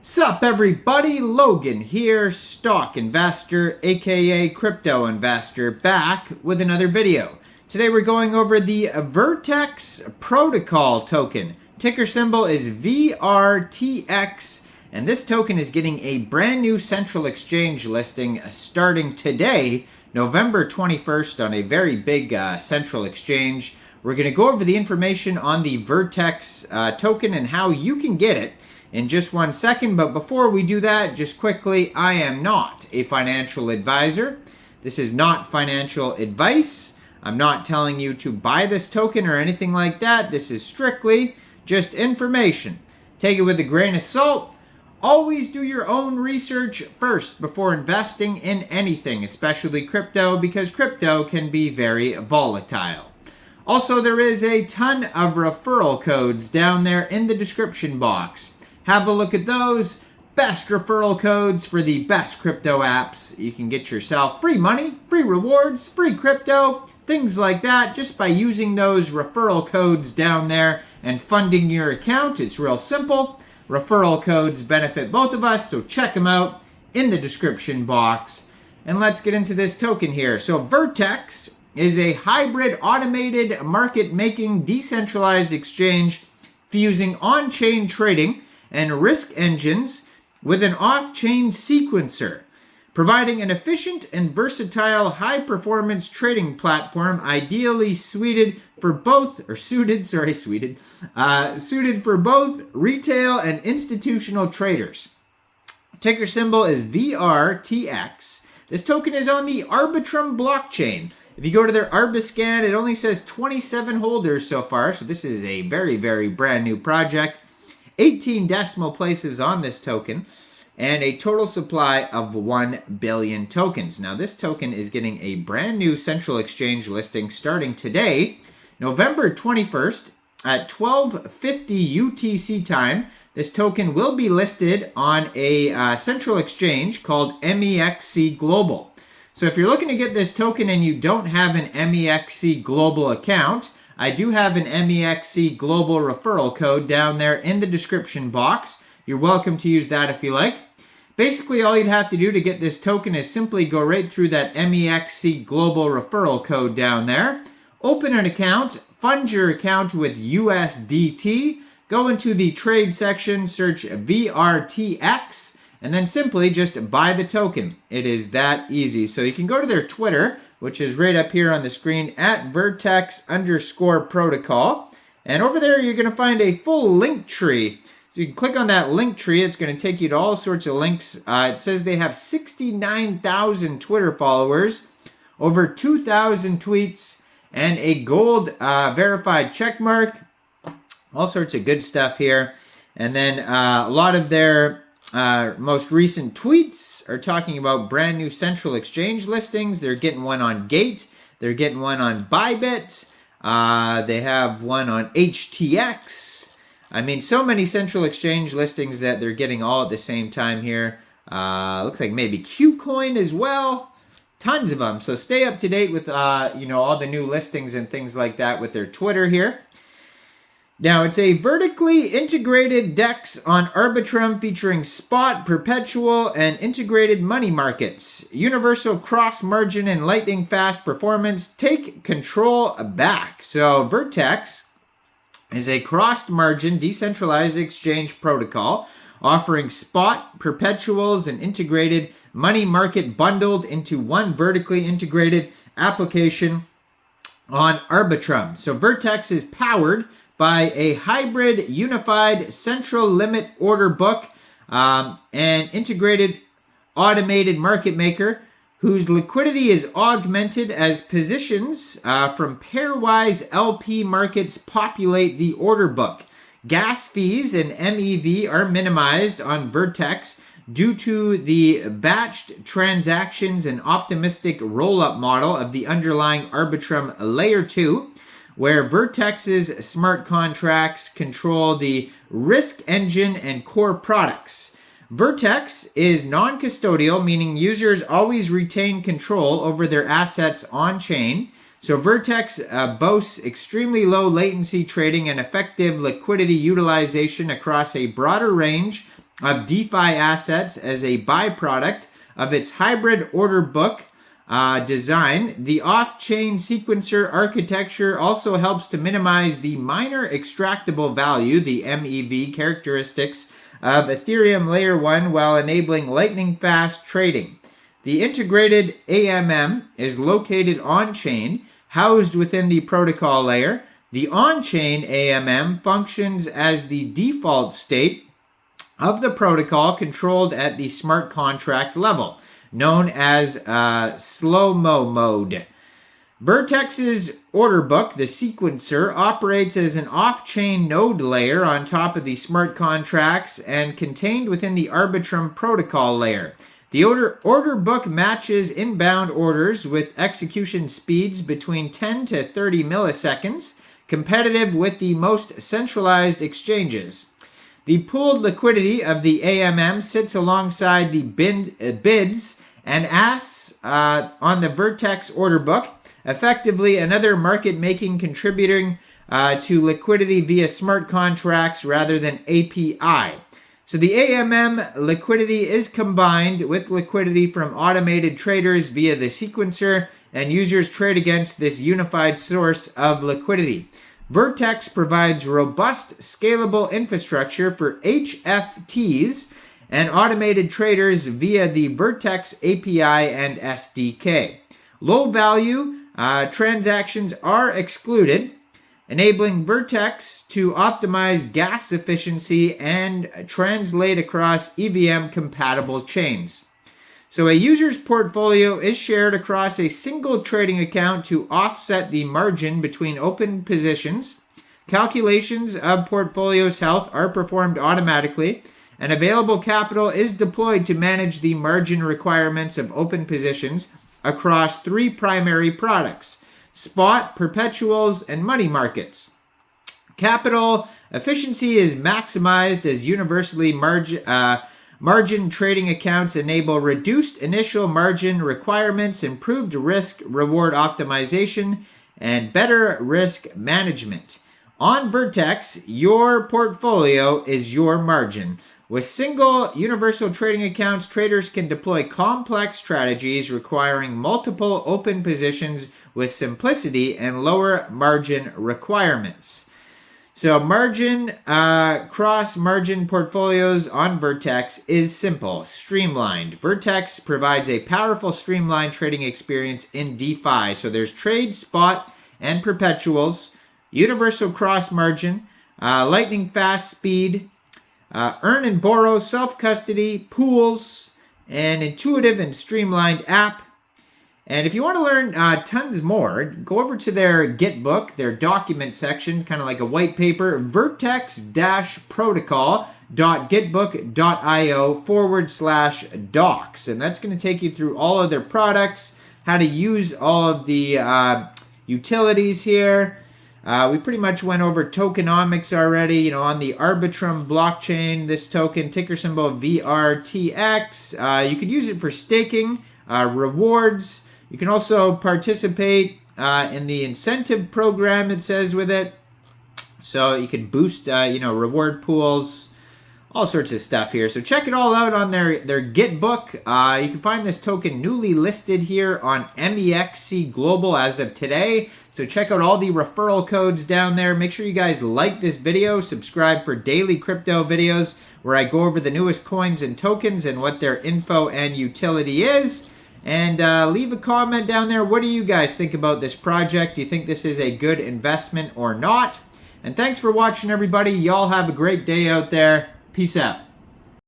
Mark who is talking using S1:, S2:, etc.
S1: Sup everybody, Logan here, stock investor, aka crypto investor, back with another video. Today we're going over the Vertex protocol token. Ticker symbol is VRTX, and this token is getting a brand new central exchange listing starting today, November 21st, on a very big central exchange. We're going to go over the information on the Vertex token and how you can get it in just 1 second. But before we do that, just quickly, I am not a financial advisor. This is not financial advice. I'm not telling you to buy this token or anything like that. This is strictly just information. Take it with a grain of salt. Always do your own research first before investing in anything, especially crypto, because crypto can be very volatile. Also, there is a ton of referral codes down there in the description box. Have a look at those. Best referral codes for the best crypto apps. You can get yourself free money, free rewards, free crypto, things like that, just by using those referral codes down there and funding your account. It's real simple. Referral codes benefit both of us, so check them out in the description box. And let's get into this token here. So Vertex is a hybrid automated market-making decentralized exchange fusing on-chain trading and risk engines with an off-chain sequencer, providing an efficient and versatile high-performance trading platform ideally suited for both retail and institutional traders. Ticker symbol is VRTX. This token is on the Arbitrum blockchain. If you go to their Arbiscan, it only says 27 holders so far, so this is a very, very brand new project. 18 decimal places on this token, and a total supply of 1 billion tokens. Now, this token is getting a brand new central exchange listing starting today, November 21st at 12:50 UTC time. This token will be listed on a central exchange called Mexc Global. So if you're looking to get this token and you don't have an Mexc Global account, I do have an Mexc Global referral code down there in the description box. You're welcome to use that if you like. Basically, all you'd have to do to get this token is simply go right through that Mexc Global referral code down there, open an account, fund your account with USDT, go into the trade section, search VRTX, and then simply just buy the token. It is that easy. So you can go to their Twitter, which is right up here on the screen, at Vertex_protocol. And over there, you're going to find a full link tree. So you can click on that link tree. It's going to take you to all sorts of links. It says they have 69,000 Twitter followers, over 2,000 tweets, and a gold verified check mark. All sorts of good stuff here. And then a lot of their most recent tweets are talking about brand new central exchange listings. They're getting one on Gate. They're getting one on Bybit. They have one on HTX. I mean, so many central exchange listings that they're getting all at the same time here. Looks like maybe KuCoin as well. Tons of them. So stay up to date with all the new listings and things like that with their Twitter here. Now, it's a vertically integrated DEX on Arbitrum featuring spot, perpetual, and integrated money markets. Universal cross-margin and lightning-fast performance. Take control back. So, Vertex is a cross-margin decentralized exchange protocol offering spot, perpetuals, and integrated money market bundled into one vertically integrated application on Arbitrum. So, Vertex is powered by a hybrid unified central limit order book and integrated automated market maker whose liquidity is augmented as positions from pairwise LP markets populate the order book. Gas fees and MEV are minimized on Vertex due to the batched transactions and optimistic roll-up model of the underlying Arbitrum Layer 2, where Vertex's smart contracts control the risk engine and core products. Vertex is non-custodial, meaning users always retain control over their assets on-chain. So Vertex boasts extremely low latency trading and effective liquidity utilization across a broader range of DeFi assets as a byproduct of its hybrid order book design. The off-chain sequencer architecture also helps to minimize the miner extractable value, the MEV characteristics of Ethereum Layer 1 while enabling lightning-fast trading. The integrated AMM is located on-chain, housed within the protocol layer. The on-chain AMM functions as the default state of the protocol controlled at the smart contract level, known as slow-mo mode. Vertex's order book, the sequencer, operates as an off-chain node layer on top of the smart contracts and contained within the Arbitrum protocol layer. The order book matches inbound orders with execution speeds between 10 to 30 milliseconds, competitive with the most centralized exchanges. The pooled liquidity of the AMM sits alongside the bids and asks on the Vertex order book, effectively another market-making contributing to liquidity via smart contracts rather than API. So the AMM liquidity is combined with liquidity from automated traders via the sequencer, and users trade against this unified source of liquidity. Vertex provides robust, scalable infrastructure for HFTs and automated traders via the Vertex API and SDK. Low-value transactions are excluded, enabling Vertex to optimize gas efficiency and translate across EVM-compatible chains. So a user's portfolio is shared across a single trading account to offset the margin between open positions. Calculations of portfolio's health are performed automatically, and available capital is deployed to manage the margin requirements of open positions across three primary products: spot, perpetuals, and money markets. Capital efficiency is maximized as universally margin trading accounts enable reduced initial margin requirements, improved risk-reward optimization, and better risk management. On Vertex, your portfolio is your margin. With single universal trading accounts, traders can deploy complex strategies requiring multiple open positions with simplicity and lower margin requirements. So margin, cross-margin portfolios on Vertex is simple, streamlined. Vertex provides a powerful streamlined trading experience in DeFi. So there's trade, spot, and perpetuals, universal cross-margin, lightning fast speed, earn and borrow, self-custody, pools, an intuitive and streamlined app. And if you want to learn tons more, go over to their Git book, their document section, kind of like a white paper, vertex-protocol.gitbook.io/docs. And that's going to take you through all of their products, how to use all of the utilities here. We pretty much went over tokenomics already, on the Arbitrum blockchain, this token, ticker symbol VRTX. You could use it for staking, rewards. You can also participate in the incentive program, it says with it. So you can boost, reward pools, all sorts of stuff here. So check it all out on their Git book. You can find this token newly listed here on Mexc Global as of today. So check out all the referral codes down there. Make sure you guys like this video, subscribe for daily crypto videos where I go over the newest coins and tokens and what their info and utility is. And leave a comment down there. What do you guys think about this project? Do you think this is a good investment or not? And thanks for watching, everybody. Y'all have a great day out there. Peace out.